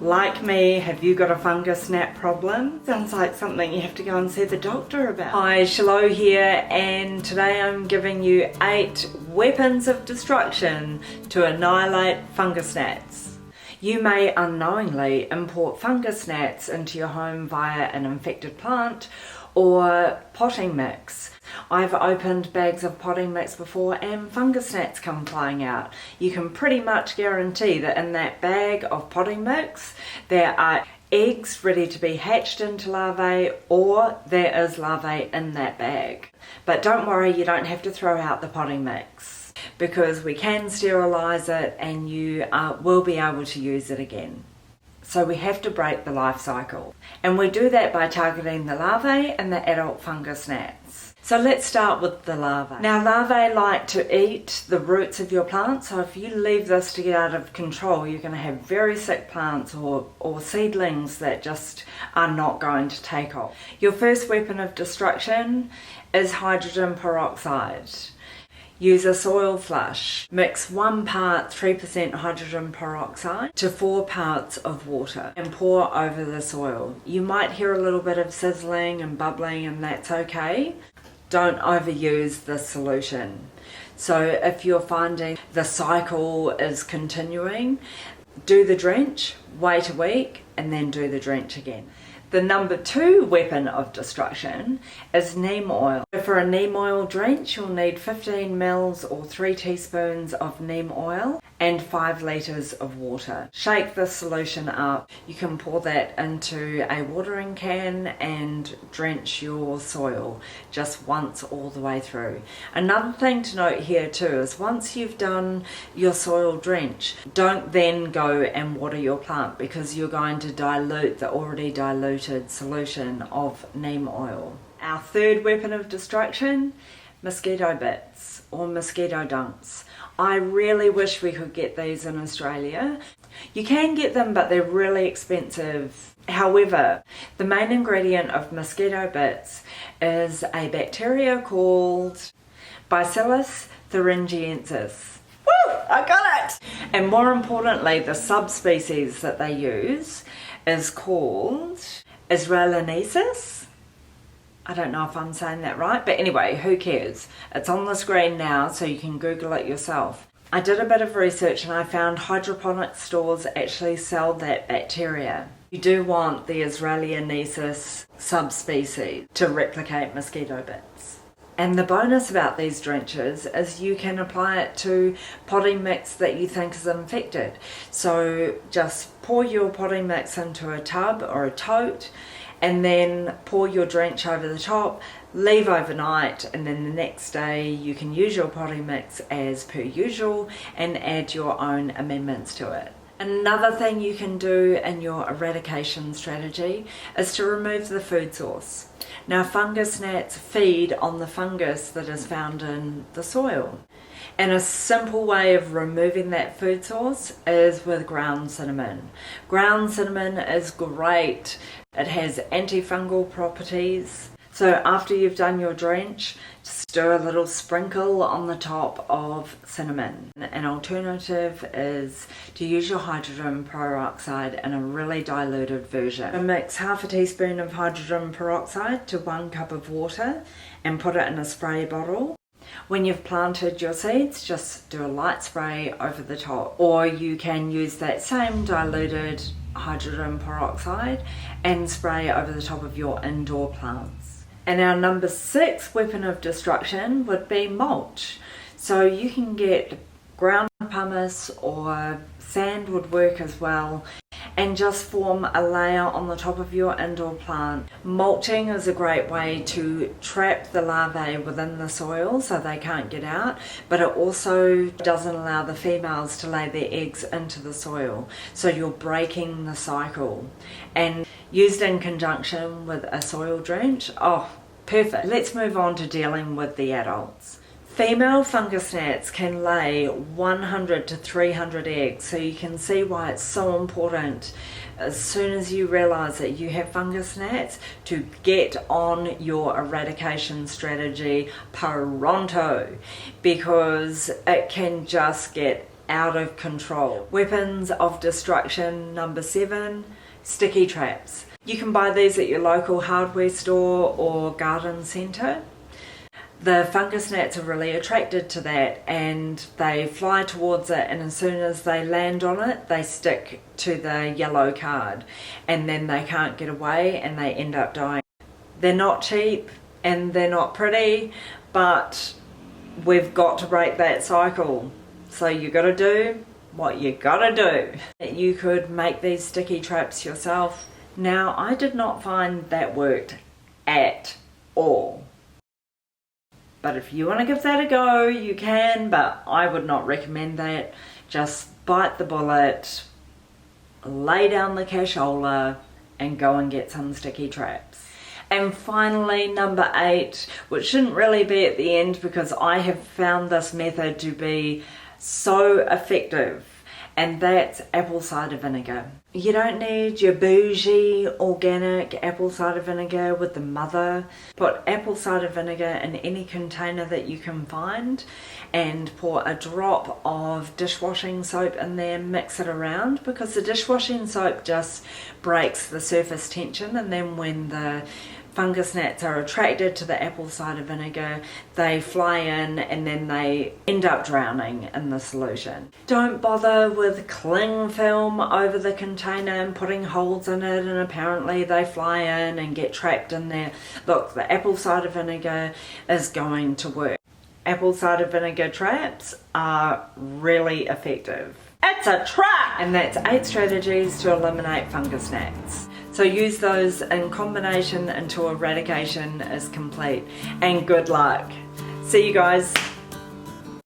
Like me, have you got a fungus gnat problem? Sounds like something you have to go and see the doctor about. Hi, Shiloh here, and today I'm giving you 8 weapons of destruction to annihilate fungus gnats. You may unknowingly import fungus gnats into your home via an infected plant or potting mix. I've opened bags of potting mix before and fungus gnats come flying out. You can pretty much guarantee that in that bag of potting mix there are eggs ready to be hatched into larvae, or there is larvae in that bag. But don't worry, you don't have to throw out the potting mix, because we can sterilise it and you will be able to use it again. So we have to break the life cycle, and we do that by targeting the larvae and the adult fungus gnats. So let's start with the larvae. Now, larvae like to eat the roots of your plant, so if you leave this to get out of control, you're going to have very sick plants or seedlings that just are not going to take off. Your first weapon of destruction is hydrogen peroxide. Use a soil flush. Mix 1 part 3% hydrogen peroxide to 4 parts of water and pour over the soil. You might hear a little bit of sizzling and bubbling, and that's okay. Don't overuse the solution. So if you're finding the cycle is continuing, do the drench, wait a week, and then do the drench again. The number 2 weapon of destruction is neem oil. For a neem oil drench, you'll need 15 ml or 3 teaspoons of neem oil and 5 litres of water. Shake the solution up. You can pour that into a watering can and drench your soil just once all the way through. Another thing to note here too is once you've done your soil drench, don't then go and water your plant, because you're going to dilute the already diluted solution of neem oil. Our third weapon of destruction, mosquito bits or mosquito dunks. I really wish we could get these in Australia. You can get them, but they're really expensive. However, the main ingredient of mosquito bits is a bacteria called Bacillus thuringiensis. Woo! I got it! And more importantly, the subspecies that they use is called Israelensis. I don't know if I'm saying that right, but anyway, who cares? It's on the screen now, so you can Google it yourself. I did a bit of research and I found hydroponic stores actually sell that bacteria. You do want the Israelensis subspecies to replicate mosquito bits. And the bonus about these drenches is you can apply it to potting mix that you think is infected. So just pour your potting mix into a tub or a tote, and then pour your drench over the top, leave overnight, and then the next day you can use your potting mix as per usual and add your own amendments to it. Another thing you can do in your eradication strategy is to remove the food source. Now, fungus gnats feed on the fungus that is found in the soil. And a simple way of removing that food source is with ground cinnamon. Ground cinnamon is great. It has antifungal properties. So after you've done your drench, just do a little sprinkle on the top of cinnamon. An alternative is to use your hydrogen peroxide in a really diluted version. So mix half a teaspoon of hydrogen peroxide to 1 cup of water and put it in a spray bottle. When you've planted your seeds, just do a light spray over the top, or you can use that same diluted hydrogen peroxide and spray over the top of your indoor plants. And our number 6 weapon of destruction would be mulch. So you can get ground pumice or sand would work as well, and just form a layer on the top of your indoor plant. Mulching is a great way to trap the larvae within the soil so they can't get out, but it also doesn't allow the females to lay their eggs into the soil, so you're breaking the cycle. And used in conjunction with a soil drench, oh, perfect. Let's move on to dealing with the adults. Female fungus gnats can lay 100 to 300 eggs, so you can see why it's so important as soon as you realize that you have fungus gnats to get on your eradication strategy pronto, because it can just get out of control. Weapons of destruction number 7, sticky traps. You can buy these at your local hardware store or garden centre. The fungus gnats are really attracted to that and they fly towards it, and as soon as they land on it they stick to the yellow card and then they can't get away and they end up dying. They're not cheap and they're not pretty, but we've got to break that cycle. So you got to do what you got to do. You could make these sticky traps yourself. Now, I did not find that worked at all. But if you want to give that a go, you can, but I would not recommend that. Just bite the bullet, lay down the cashola, and go and get some sticky traps. And finally, number 8, which shouldn't really be at the end because I have found this method to be so effective, and that's apple cider vinegar. You don't need your bougie organic apple cider vinegar with the mother. Put apple cider vinegar in any container that you can find and pour a drop of dishwashing soap in there, mix it around, because the dishwashing soap just breaks the surface tension, and then when the fungus gnats are attracted to the apple cider vinegar, they fly in and then they end up drowning in the solution. Don't bother with cling film over the container and putting holes in it and apparently they fly in and get trapped in there. Look, the apple cider vinegar is going to work. Apple cider vinegar traps are really effective. It's a trap! And that's 8 strategies to eliminate fungus gnats. So use those in combination until eradication is complete. And good luck. See you guys.